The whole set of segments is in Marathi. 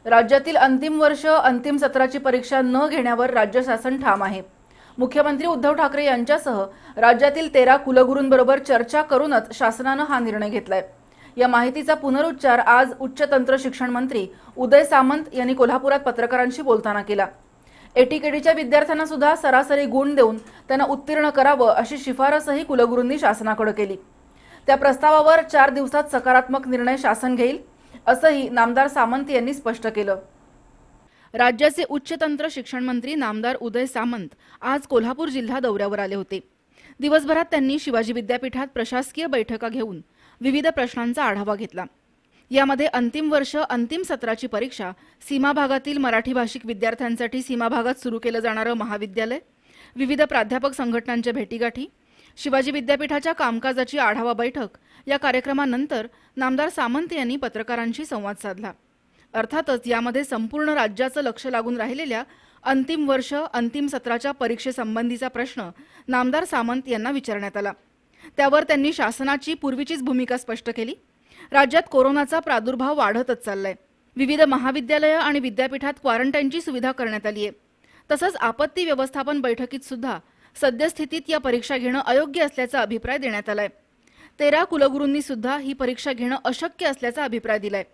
राज्यातील अंतिम वर्ष अंतिम सत्राची परीक्षा न घेण्यावर राज्य शासन ठाम आहे। मुख्यमंत्री उद्धव ठाकरे यांच्यासह राज्यातील 13 कुलगुरूंबरोबर चर्चा करूनच शासनाने हा निर्णय घेतलाय। या माहितीचा पुनरुच्चार आज उच्च तंत्र शिक्षण मंत्री उदय सामंत यांनी कोल्हापुरात पत्रकारांशी बोलताना केला। एटीकेटीच्या विद्यार्थ्यांना सुद्धा सरासरी गुण देऊन त्यांना उत्तीर्ण करावं अशी शिफारसही कुलगुरूंनी शासनाकडे केली। त्या प्रस्तावावर 4 दिवसात सकारात्मक निर्णय शासन घेईल असंही नामदार सामंत यांनी स्पष्ट केलं। राज्याचे उच्च तंत्र शिक्षण मंत्री नामदार उदय सामंत आज कोल्हापूर जिल्हा दौऱ्यावर आले होते। दिवसभरात त्यांनी शिवाजी विद्यापीठात प्रशासकीय बैठका घेऊन विविध प्रश्नांचा आढावा घेतला। यामध्ये अंतिम वर्ष अंतिम सत्राची परीक्षा, सीमा भागातील मराठी भाषिक विद्यार्थ्यांसाठी सीमा भागात सुरू केलं जाणारं महाविद्यालय, विविध प्राध्यापक संघटनांच्या भेटीगाठी, शिवाजी विद्यापीठाच्या कामकाजाची आढावा बैठक या कार्यक्रमानंतर नामदार सामंत यांनी पत्रकारांशी संवाद साधला। अर्थातच यामध्ये संपूर्ण राज्याचं लक्ष लागून राहिलेल्या अंतिम वर्ष अंतिम सत्राच्या परीक्षेसंबंधीचा प्रश्न नामदार सामंत यांना विचारण्यात आला। त्यावर त्यांनी शासनाची पूर्वीचीच भूमिका स्पष्ट केली। राज्यात कोरोनाचा प्रादुर्भाव वाढतच चाललाय। विविध महाविद्यालय आणि विद्यापीठात क्वारंटाईनची सुविधा करण्यात आली आहे। तसंच आपत्ती व्यवस्थापन बैठकीत सुद्धा सद्यस्थितीत या परीक्षा घेणं अयोग्य असल्याचा अभिप्राय देण्यात आलाय। 13 कुलगुरूंनी सुद्धा ही परीक्षा घेणं अशक्य असल्याचा अभिप्राय दिलाय।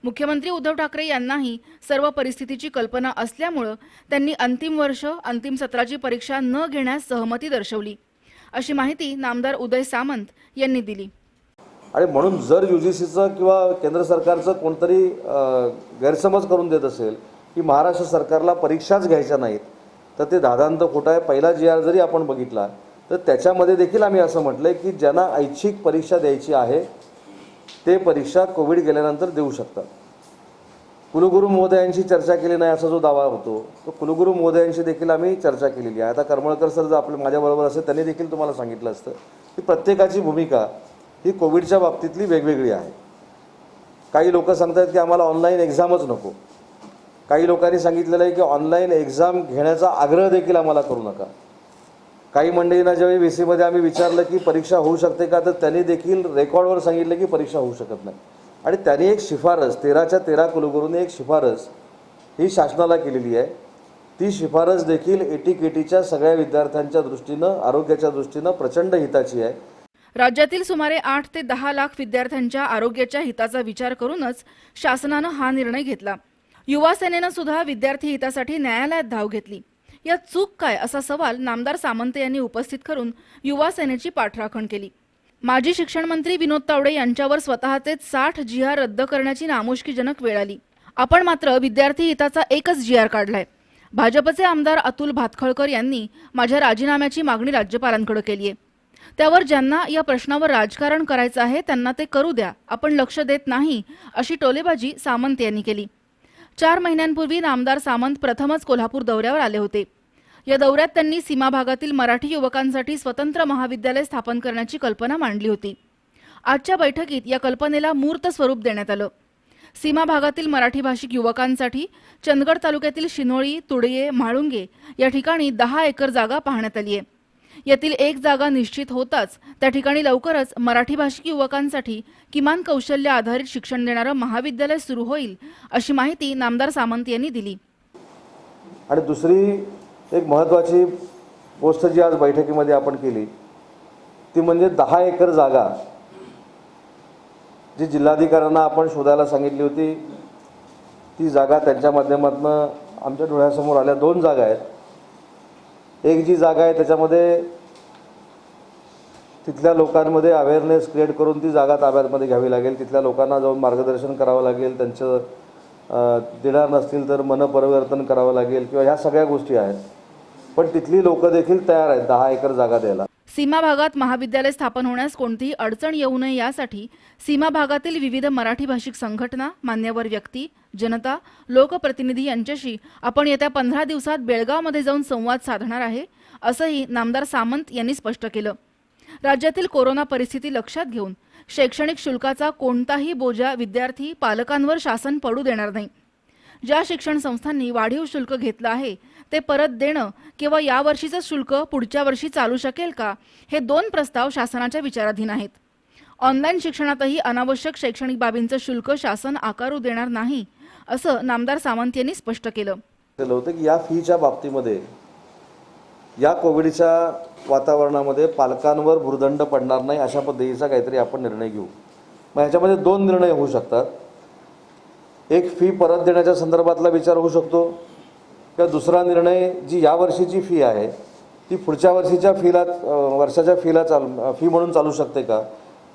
मुख्यमंत्री उद्धव ठाकरे यांनाही सर्व परिस्थितीची कल्पना असल्यामुळे त्यांनी अंतिम वर्ष अंतिम सत्राची परीक्षा न घेण्यास सहमती दर्शवली अशी माहिती नामदार उदय सामंत यांनी दिली। आणि म्हणून जर यूजीसीचं किंवा केंद्र सरकारचं कोणतरी गैरसमज करून देत असेल की महाराष्ट्र सरकारला परीक्षाच घ्यायच्या नाहीत, तर ते दादांत खोटं आहे। पहिला GR जरी आपण बघितला तर त्याच्यामध्ये देखील आम्ही असं म्हटलंय की ज्यांना ऐच्छिक परीक्षा द्यायची आहे ते परीक्षा कोविड गेल्यानंतर देऊ शकतात। कुलगुरू महोदयांशी चर्चा केली नाही असा जो दावा होतो तो कुलगुरू महोदयांशी देखील आम्ही चर्चा केलेली आहे। आता करमळकर सर जर आपल्या माझ्याबरोबर असेल त्यांनी देखील तुम्हाला सांगितलं असतं की प्रत्येकाची भूमिका ही कोविडच्या बाबतीतली वेगवेगळी आहे। काही लोक सांगतात की आम्हाला ऑनलाईन एक्झामच नको, काही लोकांनी सांगितलेलं आहे की ऑनलाईन एक्झाम घेण्याचा आग्रह देखील आम्हाला करू नका। काही मंडळींना ज्यावेळी VC मध्ये आम्ही विचारलं की परीक्षा होऊ शकते का, तर त्यांनी देखील रेकॉर्डवर सांगितलं की परीक्षा होऊ शकत नाही। आणि त्यांनी एक शिफारस 13च्या 13 कुलगुरूंनी एक शिफारस ही शासनाला केलेली आहे। ती शिफारस देखील एटीकेटीच्या सगळ्या विद्यार्थ्यांच्या दृष्टीनं आरोग्याच्या दृष्टीनं प्रचंड हिताची आहे। राज्यातील सुमारे 8 ते 10 लाख विद्यार्थ्यांच्या आरोग्याच्या हिताचा विचार करूनच शासनानं हा निर्णय घेतला। युवा सेनेनं सुद्धा विद्यार्थी हितासाठी न्यायालयात धाव घेतली। यात चूक काय असा सवाल नामदार सामंत यांनी उपस्थित करून युवा सेनेची पाठराखण केली। माजी शिक्षण मंत्री विनोद तावडे यांच्यावर स्वतःचेच 60 GR रद्द करण्याची नामुष्कीजनक वेळ आली। आपण मात्र विद्यार्थी हिताचा एकच GR काढलाय। भाजपचे आमदार अतुल भातखळकर यांनी माझ्या राजीनाम्याची मागणी राज्यपालांकडे केली आहे। त्यावर ज्यांना या प्रश्नावर राजकारण करायचं आहे त्यांना ते करू द्या, आपण लक्ष देत नाही अशी टोलेबाजी सामंत यांनी केली। 4 महिन्यांपूर्वी नामदार सामंत प्रथमच कोल्हापूर दौऱ्यावर आले होते। या दौऱ्यात त्यांनी सीमा भागातील मराठी युवकांसाठी स्वतंत्र महाविद्यालय स्थापन करण्याची कल्पना मांडली होती। आजच्या बैठकीत या कल्पनेला मूर्त स्वरूप देण्यात आलं। सीमा भागातील मराठी भाषिक युवकांसाठी चंदगड तालुक्यातील शिनोळी, तुडये, म्हाळुंगे या ठिकाणी 10 एकर जागा पाहण्यात आली आहे। यातील एक जागा निश्चित होताच त्या ठिकाणी लवकरच मराठी भाषिक युवकांसाठी किमान कौशल्य आधारित शिक्षण देणारं महाविद्यालय सुरू होईल अशी माहिती नामदार सामंत यांनी दिली। आणि दुसरी एक महत्त्वाची गोष्ट जी आज बैठकीमध्ये आपण केली ती म्हणजे 10 एकर जागा जी जिल्हाधिकाऱ्यांना आपण शोधायला सांगितली होती, ती जागा त्यांच्या माध्यमातून आमच्या डोळ्यासमोर आल्या। 2 जागा आहेत। एक जी जागा आहे त्याच्यामध्ये तिथल्या लोकांमध्ये अवेअरनेस क्रिएट करून ती जागा ताब्यामध्ये घ्यावी लागेल। तिथल्या लोकांना जाऊन मार्गदर्शन करावं लागेल, त्यांचं देणार नसतील तर मनपरिवर्तन करावं लागेल किंवा ह्या सगळ्या गोष्टी आहेत। पण तिथली लोक देखील तयार आहेत 10 एकर जागा द्यायला। सीमा भागात महाविद्यालय स्थापन होण्यास कोणतीही अडचण येऊ नये यासाठी सीमा भागातील विविध मराठी भाषिक संघटना, मान्यवर व्यक्ती, जनता, लोकप्रतिनिधी यांच्याशी आपण येत्या 15 दिवसात बेळगावमध्ये जाऊन संवाद साधणार आहे असंही नामदार सामंत यांनी स्पष्ट केलं। राज्यातील कोरोना परिस्थिती लक्षात घेऊन शैक्षणिक शुल्काचा कोणताही बोजा विद्यार्थी पालकांवर शासन पडू देणार नाही। ज्या शिक्षण संस्थांनी वाढीव शुल्क घेतलं आहे ते परत देणं किंवा यावर्षीचं शुल्क पुढच्या वर्षी चालू शकेल का, हे 2 प्रस्ताव शासनाच्या विचाराधीन आहेत। ऑनलाईन शिक्षणातही अनावश्यक शैक्षणिक बाबींचं शुल्क शासन आकारू देणार नाही असं नामदार सामंत यांनी स्पष्ट केलं. केलं होतं की या फीच्या बाबतीमध्ये या कोविडच्या वातावरणामध्ये पालकांवर भुर्दंड पडणार नाही अशा पद्धतीचा काहीतरी आपण निर्णय घेऊ. मग ह्याच्यामध्ये दोन निर्णय होऊ शकतात. एक फी परत देण्याच्या संदर्भातला विचार होऊ शकतो किंवा दुसरा निर्णय जी या वर्षीची फी आहे ती पुढच्या वर्षीच्या वर्षाच्या फी म्हणून चालू शकते का,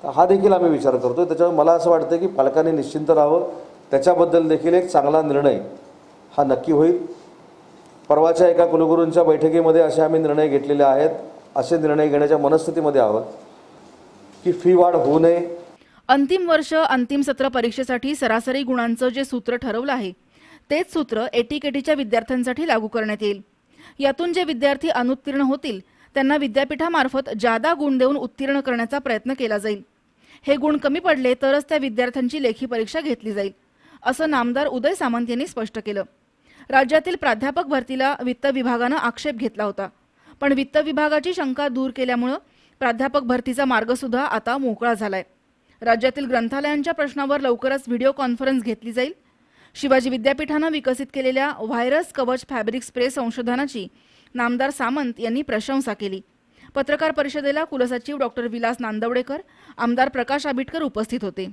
हा देखील आम्ही विचार करतो. त्याच्यामुळे मला असं वाटतं की पालकांनी निश्चिंत राहावं. त्याच्याबद्दल देखील एक चांगला निर्णय हा नक्की होईल. परवाच्या एका कुलगुरूंच्या बैठकीमध्ये असे आम्ही निर्णय घेतलेले आहेत. असे निर्णय घेण्याच्या मनस्थितीमध्ये आहोत की फी वाढ होऊ नये. अंतिम वर्ष अंतिम सत्र परीक्षेसाठी सरासरी गुणांचं जे सूत्र ठरवलं आहे तेच सूत्र एटीकेटीच्या विद्यार्थ्यांसाठी लागू करण्यात येईल. यातून जे विद्यार्थी अनुत्तीर्ण होतील त्यांना विद्यापीठामार्फत जादा गुण देऊन उत्तीर्ण करण्याचा प्रयत्न केला जाईल. हे गुण कमी पडले तरच त्या विद्यार्थ्यांची लेखी परीक्षा घेतली जाईल, असं नामदार उदय सामंत यांनी स्पष्ट केलं. राज्यातील प्राध्यापक भरतीला वित्त विभागानं आक्षेप घेतला होता, पण वित्त विभागाची शंका दूर केल्यामुळे प्राध्यापक भरतीचा मार्गसुद्धा आता मोकळा झालाय. राज्यातील ग्रंथालयांच्या प्रश्नावर लवकरच व्हिडिओ कॉन्फरन्स घेतली जाईल. शिवाजी विद्यापीठानं विकसित केलेल्या व्हायरस कवच फॅब्रिक स्प्रे संशोधनाची नामदार सामंत यांनी प्रशंसा केली. पत्रकार परिषदेला कुलसचिव डॉक्टर विलास नांदवडेकर, आमदार प्रकाश आबिटकर उपस्थित होते.